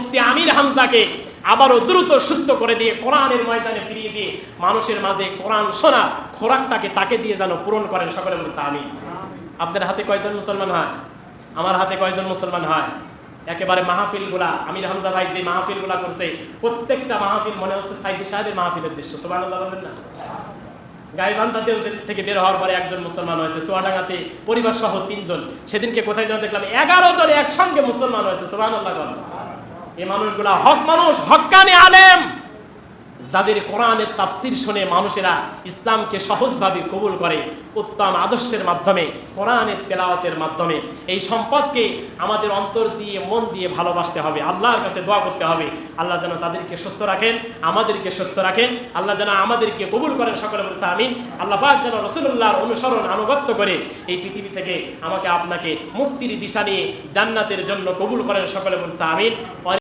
মুফতি আমির হামজাকে আবারও দ্রুত সুস্থ করে দিয়ে কোরআনের ময়দানে ফিরিয়ে দিয়ে মানুষের মাঝে কোরআন শোনা খোরাকটাকে তাকে দিয়ে যেন পূরণ করেন। সকলে বলেছে আমিন। আপনার হাতে কয়জন মুসলমান হয়? আমার হাতে কয়জন মুসলমান হয়? একেবারে মাহফিলগুলা আমির হামজা ভাই যে মাহফিলগুলা করছে, প্রত্যেকটা মাহফিল মনে হচ্ছে সাইদি সাহেবের মাহফিলের দৃশ্য। সুবহানাল্লাহ বলবেন না? গাইবান্ধাতেও থেকে বের হওয়ার পরে একজন মুসলমান হয়েছে, চুয়াডাঙ্গাতে পরিবার সহ 3 জন, সেদিনকে কোথায় যেন দেখলাম 11 জন একসঙ্গে মুসলমান হয়েছে। সুবহানাল্লাহ বলেন। এই মানুষগুলা হক মানুষ, হক্কানি আলেম, যাদের কোরআনের তাফসীর শুনে মানুষেরা ইসলামকে সহজভাবে কবুল করে উত্তম আদর্শের মাধ্যমে, কোরআনের তেলাওয়াতের মাধ্যমে। এই সম্পদকে আমাদের অন্তর দিয়ে মন দিয়ে ভালোবাসতে হবে, আল্লাহর কাছে দোয়া করতে হবে আল্লাহ যেন তাদেরকে সুস্থ রাখেন, আমাদেরকে সুস্থ রাখেন, আল্লাহ যেন আমাদেরকে কবুল করেন। সকলে বলছে আমিন। আল্লাহ পাক যেন রাসূলুল্লাহর অনুসরণ আনুগত্য করে এই পৃথিবী থেকে আমাকে আপনাকে মুক্তির দিশা নিয়ে জান্নাতের জন্য কবুল করেন। সকলে বলছে আমিন।